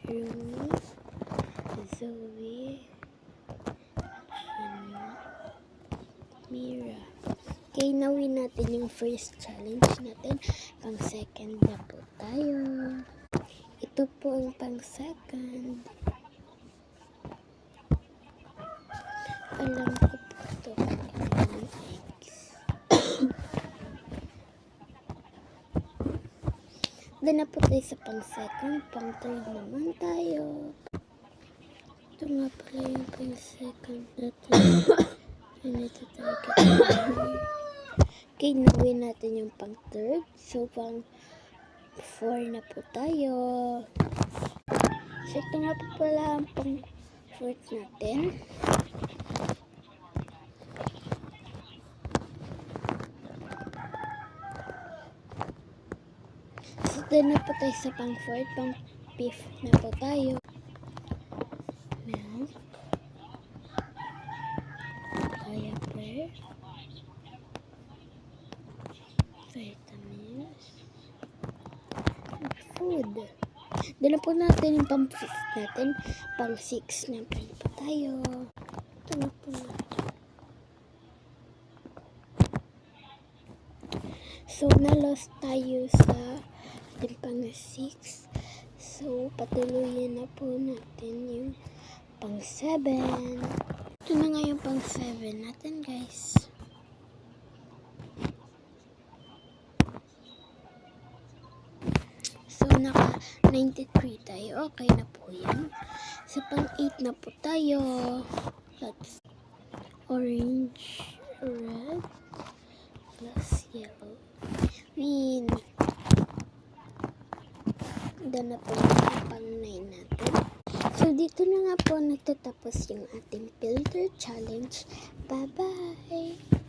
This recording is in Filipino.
Rumi, Zoe, Jenny, Mira. Okay, nawin natin yung first challenge natin. Pang second na po tayo. Ito po ang pang second. Alam ko po ito. Doon na po tayo sa pang second. Pang third naman tayo. Ito nga pala yung pang second natin. Ito target natin. Okay, nawin natin yung pang third. So, pang 4 na po tayo. So, ito nga po pala ang pang fourth natin. So, doon na po tayo sa pang fourth. Pang fifth na po tayo. Milk. Diaper. Vitamins. Food. Doon na po natin yung pang 5th natin. Pang 6 na po tayo. Ito na po natin. So, na-lost tayo sa ating pang 6. So, patuloyin na po natin yung pang 7. Ito na nga yung pang 7 natin, guys. So, naka 93 tayo. Okay na po yan. Sa pang 8 na po tayo. That's orange, red, plus yellow, green. Doon na po yung pang 9 natin. So, dito na nga po nagtatapos yung ating filter challenge. Bye-bye!